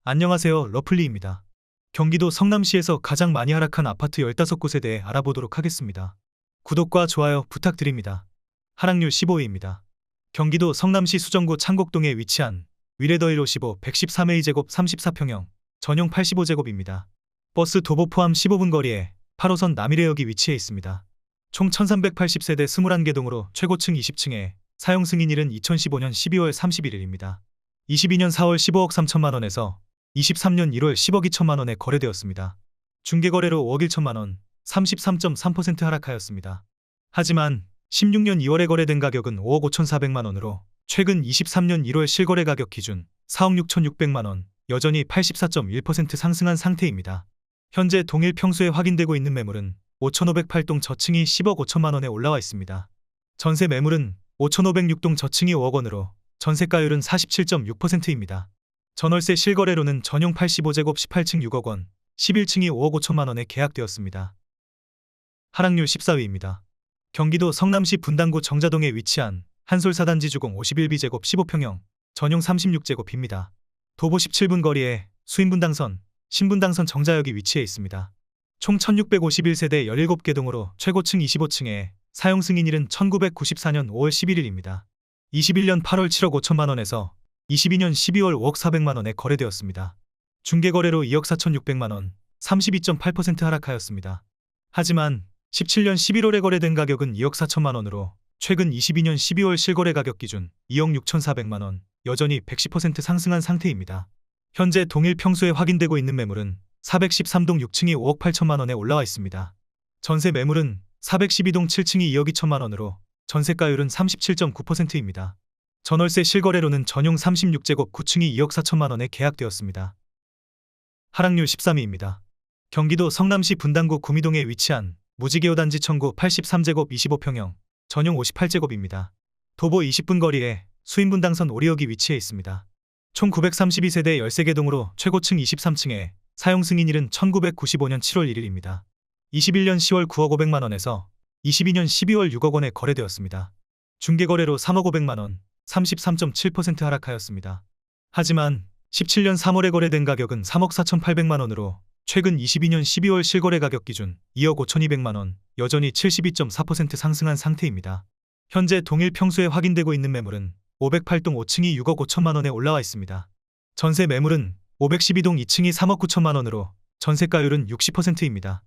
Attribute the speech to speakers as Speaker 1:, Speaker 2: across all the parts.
Speaker 1: 안녕하세요. 러플리입니다. 경기도 성남시에서 가장 많이 하락한 아파트 15곳에 대해 알아보도록 하겠습니다. 구독과 좋아요 부탁드립니다. 하락률 15위입니다. 경기도 성남시 수정구 창곡동에 위치한 위레더 155 113A 제곱 34평형 전용 85제곱입니다. 버스 도보 포함 15분 거리에 8호선 남이래역이 위치해 있습니다. 총 1380세대 21개 동으로 최고층 20층에 사용 승인일은 2015년 12월 31일입니다. 22년 4월 15억 3천만 원에서 23년 1월 10억 2천만 원에 거래되었습니다. 중개거래로 5억 1천만 원, 33.3% 하락하였습니다. 하지만 16년 2월에 거래된 가격은 5억 5,400만 원으로 최근 23년 1월 실거래 가격 기준 4억 6,600만 원, 여전히 84.1% 상승한 상태입니다. 현재 동일 평수에 확인되고 있는 매물은 5,508동 저층이 10억 5천만 원에 올라와 있습니다. 전세 매물은 5,506동 저층이 5억 원으로 전세가율은 47.6%입니다. 전월세 실거래로는 전용 85제곱 18층 6억 원, 11층이 5억 5천만 원에 계약되었습니다. 하락률 14위입니다. 경기도 성남시 분당구 정자동에 위치한 한솔사단지 주공 51B제곱 15평형, 전용 36제곱입니다. 도보 17분 거리에 수인분당선, 신분당선 정자역이 위치해 있습니다. 총 1651세대 17개 동으로 최고층 25층에 사용 승인일은 1994년 5월 11일입니다. 21년 8월 7억 5천만 원에서 22년 12월 5억 4백만 원에 거래되었습니다. 중개거래로 2억 4,600만 원, 32.8% 하락하였습니다. 하지만 17년 11월에 거래된 가격은 2억 4천만 원으로 최근 22년 12월 실거래 가격 기준 2억 6,400만 원, 여전히 110% 상승한 상태입니다. 현재 동일 평수에 확인되고 있는 매물은 413동 6층이 5억 8천만 원에 올라와 있습니다. 전세 매물은 412동 7층이 2억 2천만 원으로 전세가율은 37.9%입니다. 전월세 실거래로는 전용 36제곱 9층이 2억 4천만 원에 계약되었습니다. 하락률 13위입니다. 경기도 성남시 분당구 구미동에 위치한 무지개호 단지 청구 83제곱 25평형, 전용 58제곱입니다. 도보 20분 거리에 수인분당선 오리역이 위치해 있습니다. 총 932세대 13개 동으로 최고층 23층에 사용 승인일은 1995년 7월 1일입니다. 21년 10월 9억 5백만 원에서 22년 12월 6억 원에 거래되었습니다. 중개거래로 3억 5백만 원, 33.7% 하락하였습니다. 하지만 17년 3월에 거래된 가격은 3억 4,800만 원으로 최근 22년 12월 실거래 가격 기준 2억 5,200만 원, 여전히 72.4% 상승한 상태입니다. 현재 동일 평수에 확인되고 있는 매물은 508동 5층이 6억 5천만 원에 올라와 있습니다. 전세 매물은 512동 2층이 3억 9천만 원으로 전세가율은 60%입니다.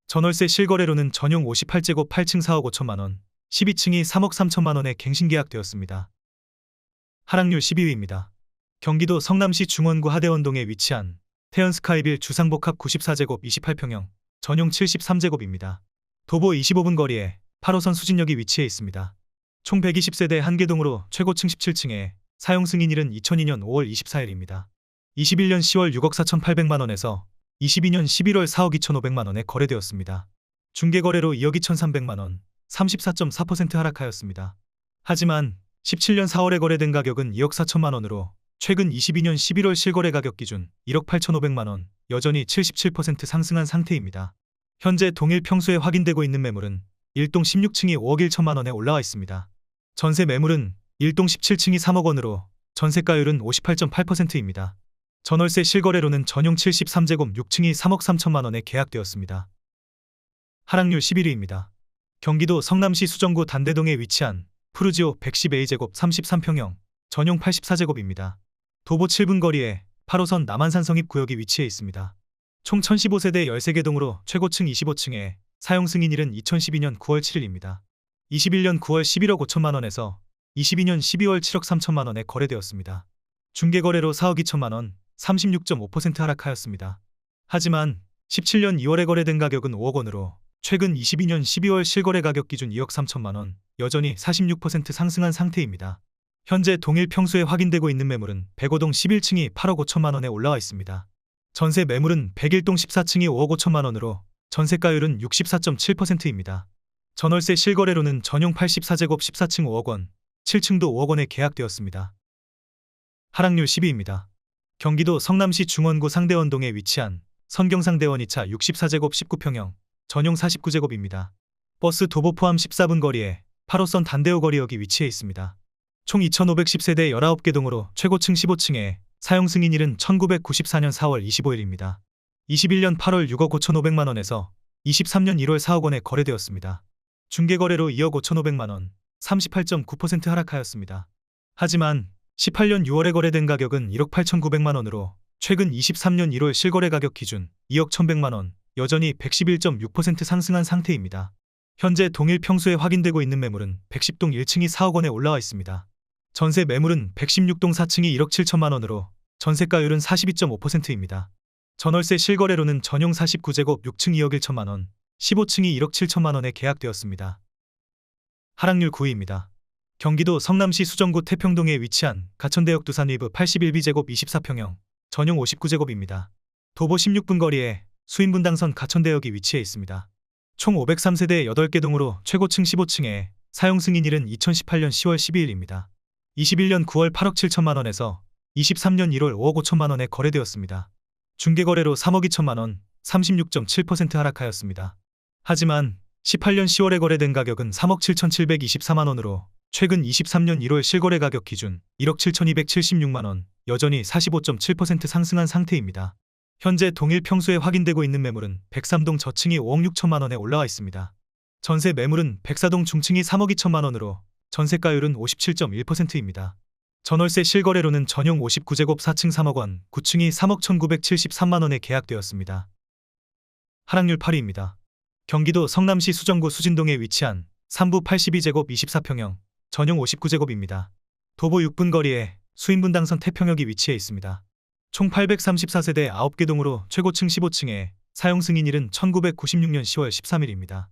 Speaker 1: 전월세 실거래로는 전용 58제곱 8층 4억 5천만 원, 12층이 3억 3천만 원에 갱신 계약되었습니다. 하락률 12위입니다. 경기도 성남시 중원구 하대원동에 위치한 태연스카이빌 주상복합 94제곱 28평형, 전용 73제곱입니다. 도보 25분 거리에 8호선 수진역이 위치해 있습니다. 총 120세대 1개 동으로 최고층 17층에 사용 승인일은 2002년 5월 24일입니다. 21년 10월 6억 4,800만 원에서 22년 11월 4억 2,500만 원에 거래되었습니다. 중개거래로 2억 2,300만 원, 34.4% 하락하였습니다. 하지만 17년 4월에 거래된 가격은 2억 4천만 원으로 최근 22년 11월 실거래 가격 기준 1억 8,500만 원, 여전히 77% 상승한 상태입니다. 현재 동일 평수에 확인되고 있는 매물은 1동 16층이 5억 1천만 원에 올라와 있습니다. 전세 매물은 1동 17층이 3억 원으로 전세가율은 58.8%입니다. 전월세 실거래로는 전용 73제곱 6층이 3억 3천만 원에 계약되었습니다. 하락률 11위입니다. 경기도 성남시 수정구 단대동에 위치한 푸르지오 110A제곱 33평형, 전용 84제곱입니다. 도보 7분 거리에 8호선 남한산 성입구역이 위치해 있습니다. 총 1015세대 13개 동으로 최고층 25층에 사용 승인일은 2012년 9월 7일입니다. 21년 9월 11억 5천만 원에서 22년 12월 7억 3천만 원에 거래되었습니다. 중개거래로 4억 2천만 원, 36.5% 하락하였습니다. 하지만 17년 2월에 거래된 가격은 5억 원으로 최근 22년 12월 실거래 가격 기준 2억 3천만 원, 여전히 46% 상승한 상태입니다. 현재 동일 평수에 확인되고 있는 매물은 105동 11층이 8억 5천만 원에 올라와 있습니다. 전세 매물은 101동 14층이 5억 5천만 원으로 전세가율은 64.7%입니다. 전월세 실거래로는 전용 84제곱 14층 5억 원, 7층도 5억 원에 계약되었습니다. 하락률 10위입니다. 경기도 성남시 중원구 상대원동에 위치한 선경상대원 2차 64제곱 19평형, 전용 49제곱입니다. 버스 도보 포함 14분 거리에 8호선 단대호 거리역이 위치해 있습니다. 총 2,510세대 19개 동으로 최고층 15층에 사용 승인일은 1994년 4월 25일입니다. 21년 8월 6억 5,500만 원에서 23년 1월 4억 원에 거래되었습니다. 중개거래로 2억 5,500만 원, 38.9% 하락하였습니다. 하지만 18년 6월에 거래된 가격은 1억 8,900만 원으로 최근 23년 1월 실거래 가격 기준 2억 1,100만 원, 여전히 111.6% 상승한 상태입니다. 현재 동일 평수에 확인되고 있는 매물은 110동 1층이 4억 원에 올라와 있습니다. 전세 매물은 116동 4층이 1억 7천만 원으로 전세가율은 42.5%입니다. 전월세 실거래로는 전용 49제곱 6층 2억 1천만 원, 15층이 1억 7천만 원에 계약되었습니다. 하락률 9위입니다. 경기도 성남시 수정구 태평동에 위치한 가천대역 두산 위브 81B제곱 24평형, 전용 59제곱입니다. 도보 16분 거리에 수인분당선 가천대역이 위치해 있습니다. 총 503세대 8개 동으로 최고층 15층에 사용 승인일은 2018년 10월 12일입니다. 21년 9월 8억 7천만 원에서 23년 1월 5억 5천만 원에 거래되었습니다. 중개거래로 3억 2천만 원, 36.7% 하락하였습니다. 하지만 18년 10월에 거래된 가격은 3억 7,724만 원으로 최근 23년 1월 실거래 가격 기준 1억 7,276만 원, 여전히 45.7% 상승한 상태입니다. 현재 동일 평수에 확인되고 있는 매물은 103동 저층이 5억 6천만 원에 올라와 있습니다. 전세 매물은 104동 중층이 3억 2천만 원으로 전세가율은 57.1%입니다. 전월세 실거래로는 전용 59제곱 4층 3억 원, 9층이 3억 1,973만 원에 계약되었습니다. 하락률 8위입니다. 경기도 성남시 수정구 수진동에 위치한 3부 82제곱 24평형, 전용 59제곱입니다. 도보 6분 거리에 수인분당선 태평역이 위치해 있습니다. 총 834세대 9개 동으로 최고층 15층에 사용 승인일은 1996년 10월 13일입니다.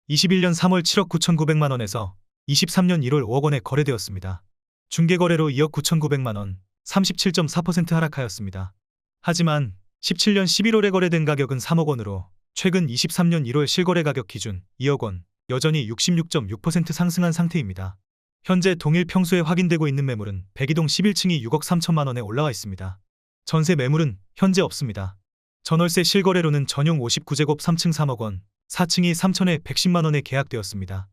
Speaker 1: 21년 3월 7억 9,900만 원에서 23년 1월 5억 원에 거래되었습니다. 중개거래로 2억 9,900만 원, 37.4% 하락하였습니다. 하지만 17년 11월에 거래된 가격은 3억 원으로 최근 23년 1월 실거래 가격 기준 2억 원, 여전히 66.6% 상승한 상태입니다. 현재 동일 평수에 확인되고 있는 매물은 102동 11층이 6억 3천만 원에 올라와 있습니다. 전세 매물은 현재 없습니다. 전월세 실거래로는 전용 59제곱 3층 3억 원, 4층이 3천에 110만 원에 계약되었습니다.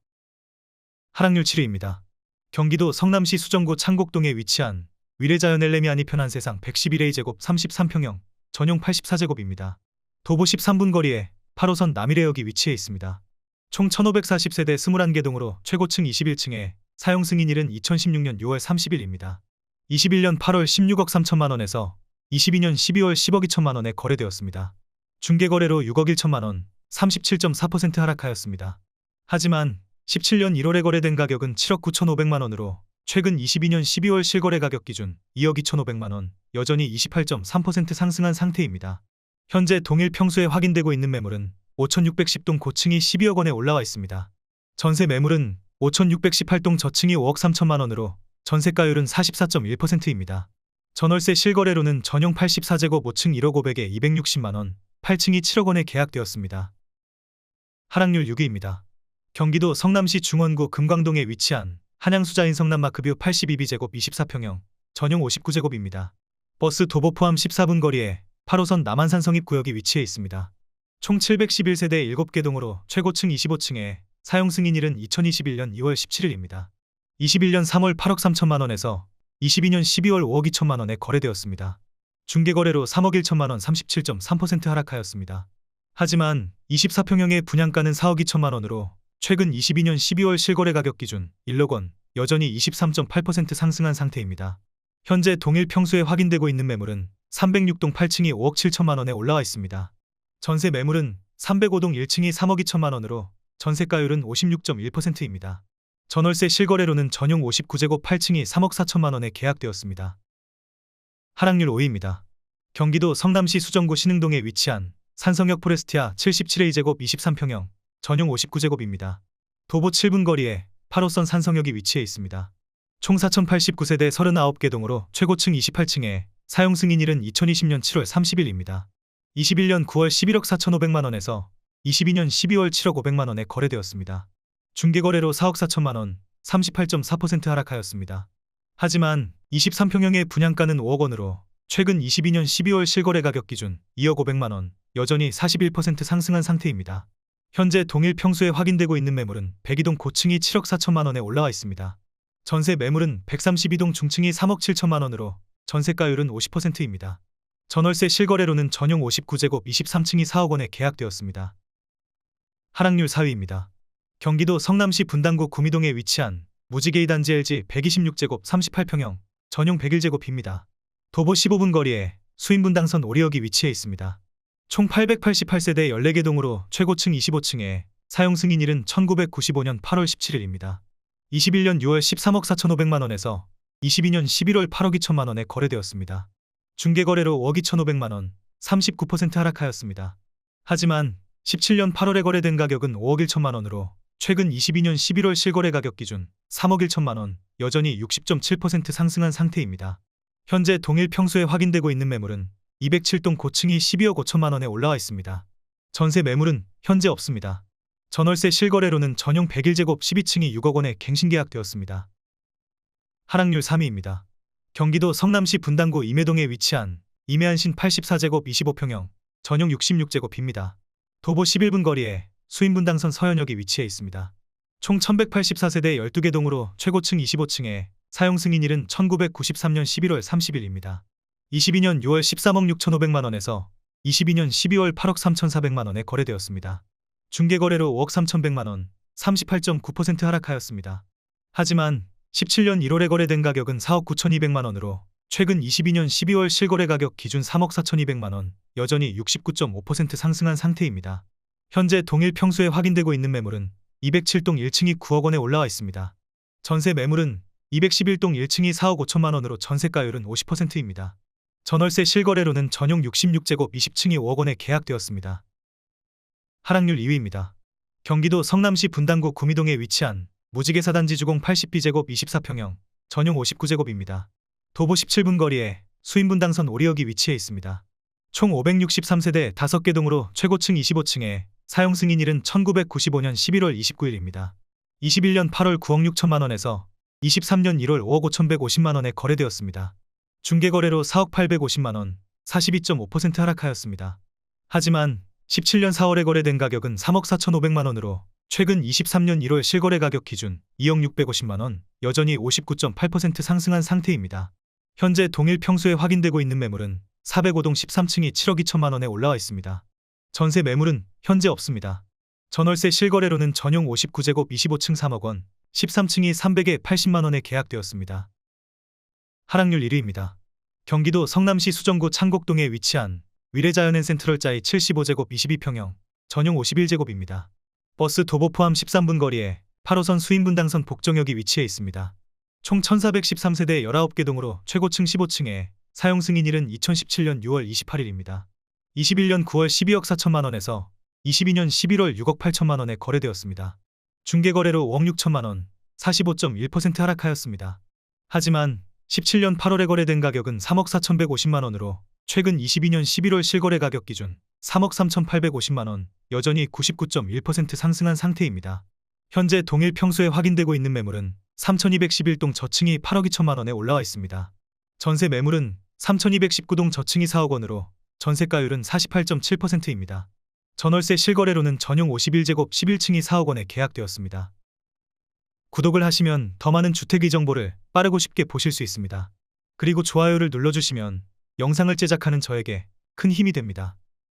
Speaker 1: 하락률 7위입니다. 경기도 성남시 수정구 창곡동에 위치한 위례자연 엘레미안이 편한 세상 111A 제곱 33평형, 전용 84제곱입니다. 도보 13분 거리에 8호선 남이래역이 위치해 있습니다. 총 1540세대 21개 동으로 최고층 21층에 사용 승인일은 2016년 6월 30일입니다. 21년 8월 16억 3천만 원에서 22년 12월 10억 2천만 원에 거래되었습니다. 중개거래로 6억 1천만 원, 37.4% 하락하였습니다. 하지만 17년 1월에 거래된 가격은 7억 9,500만 원으로 최근 22년 12월 실거래 가격 기준 2억 2,500만 원, 여전히 28.3% 상승한 상태입니다. 현재 동일 평수에 확인되고 있는 매물은 5,610동 고층이 12억 원에 올라와 있습니다. 전세 매물은 5,618동 저층이 5억 3천만 원으로 전세가율은 44.1%입니다. 전월세 실거래로는 전용 84제곱 5층 1억 500에 260만 원, 8층이 7억 원에 계약되었습니다. 하락률 6위입니다. 경기도 성남시 중원구 금광동에 위치한 한양수자인 성남마크뷰 82B제곱 24평형, 전용 59제곱입니다. 버스 도보 포함 14분 거리에 8호선 남한산 성입구역이 위치해 있습니다. 총 711세대 7개 동으로 최고층 25층에 사용 승인일은 2021년 2월 17일입니다. 21년 3월 8억 3천만 원에서 22년 12월 5억 2천만 원에 거래되었습니다. 중개거래로 3억 1천만 원 37.3% 하락하였습니다. 하지만 24평형의 분양가는 4억 2천만 원으로 최근 22년 12월 실거래 가격 기준 1억 원, 여전히 23.8% 상승한 상태입니다. 현재 동일 평수에 확인되고 있는 매물은 306동 8층이 5억 7천만 원에 올라와 있습니다. 전세 매물은 305동 1층이 3억 2천만 원으로 전세가율은 56.1%입니다. 전월세 실거래로는 전용 59제곱 8층이 3억 4천만 원에 계약되었습니다. 하락률 5위입니다. 경기도 성남시 수정구 신흥동에 위치한 산성역 포레스티아 77A제곱 23평형, 전용 59제곱입니다. 도보 7분 거리에 8호선 산성역이 위치해 있습니다. 총 4,089세대 39개 동으로 최고층 28층에 사용 승인일은 2020년 7월 30일입니다. 21년 9월 11억 4,500만 원에서 22년 12월 7억 500만 원에 거래되었습니다. 중개거래로 4억 4천만 원, 38.4% 하락하였습니다. 하지만 23평형의 분양가는 5억 원으로 최근 22년 12월 실거래 가격 기준 2억 500만 원, 여전히 41% 상승한 상태입니다. 현재 동일 평수에 확인되고 있는 매물은 102동 고층이 7억 4천만 원에 올라와 있습니다. 전세 매물은 132동 중층이 3억 7천만 원으로 전세가율은 50%입니다. 전월세 실거래로는 전용 59제곱 23층이 4억 원에 계약되었습니다. 하락률 4위입니다. 경기도 성남시 분당구 구미동에 위치한 무지개이 단지 LG 126제곱 38평형 전용 101제곱입니다. 도보 15분 거리에 수인분당선 오리역이 위치해 있습니다. 총 888세대 14개 동으로 최고층 25층에 사용 승인일은 1995년 8월 17일입니다. 21년 6월 13억 4,500만 원에서 22년 11월 8억 2천만 원에 거래되었습니다. 중개거래로 5억 2,500만 원, 39% 하락하였습니다. 하지만 17년 8월에 거래된 가격은 5억 1천만 원으로 최근 22년 11월 실거래 가격 기준 3억 1천만 원, 여전히 60.7% 상승한 상태입니다. 현재 동일 평수에 확인되고 있는 매물은 207동 고층이 12억 5천만 원에 올라와 있습니다. 전세 매물은 현재 없습니다. 전월세 실거래로는 전용 101제곱 12층이 6억 원에 갱신 계약되었습니다. 하락률 3위입니다. 경기도 성남시 분당구 임해동에 위치한 임해안신 84제곱 25평형 전용 66제곱입니다. 도보 11분 거리에 수인분당선 서현역이 위치해 있습니다. 총 1184세대 12개 동으로 최고층 25층에 사용 승인일은 1993년 11월 30일입니다. 22년 6월 13억 6,500만 원에서 22년 12월 8억 3,400만 원에 거래되었습니다. 중개거래로 5억 3,100만 원, 38.9% 하락하였습니다. 하지만 17년 1월에 거래된 가격은 4억 9,200만 원으로 최근 22년 12월 실거래 가격 기준 3억 4,200만 원, 여전히 69.5% 상승한 상태입니다. 현재 동일 평수에 확인되고 있는 매물은 207동 1층이 9억 원에 올라와 있습니다. 전세 매물은 211동 1층이 4억 5천만 원으로 전세가율은 50%입니다. 전월세 실거래로는 전용 66제곱 20층이 5억 원에 계약되었습니다. 하락률 2위입니다. 경기도 성남시 분당구 구미동에 위치한 무지개 4단지 주공 80B제곱 24평형 전용 59제곱입니다. 도보 17분 거리에 수인분당선 오리역이 위치해 있습니다. 총 563세대 5개 동으로 최고층 25층에 사용 승인일은 1995년 11월 29일입니다. 21년 8월 9억 6천만 원에서 23년 1월 5억 5,150만 원에 거래되었습니다. 중개거래로 4억 850만 원, 42.5% 하락하였습니다. 하지만 17년 4월에 거래된 가격은 3억 4,500만 원으로 최근 23년 1월 실거래 가격 기준 2억 650만 원, 여전히 59.8% 상승한 상태입니다. 현재 동일 평수에 확인되고 있는 매물은 405동 13층이 7억 2천만 원에 올라와 있습니다. 전세 매물은 현재 없습니다. 전월세 실거래로는 전용 59제곱 25층 3억 원, 13층이 380만 원에 계약되었습니다. 하락률 1위입니다. 경기도 성남시 수정구 창곡동에 위치한 위례자연엔 센트럴자이 75제곱 22평형 전용 51제곱입니다. 버스 도보 포함 13분 거리에 8호선 수인분당선 복정역이 위치해 있습니다. 총 1413세대 19개 동으로 최고층 15층에 사용 승인일은 2017년 6월 28일입니다. 21년 9월 12억 4천만 원에서 22년 11월 6억 8천만 원에 거래되었습니다. 중개거래로 5억 6천만 원, 45.1% 하락하였습니다. 하지만 17년 8월에 거래된 가격은 3억 4,150만 원으로 최근 22년 11월 실거래 가격 기준 3억 3,850만 원, 여전히 99.1% 상승한 상태입니다. 현재 동일 평수에 확인되고 있는 매물은 3,211동 저층이 8억 2천만 원에 올라와 있습니다. 전세 매물은 3,219동 저층이 4억 원으로 전세가율은 48.7%입니다. 전월세 실거래로는 전용 51제곱 11층이 4억 원에 계약되었습니다. 구독을 하시면 더 많은 주택의 정보를 빠르고 쉽게 보실 수 있습니다. 그리고 좋아요를 눌러주시면 영상을 제작하는 저에게 큰 힘이 됩니다.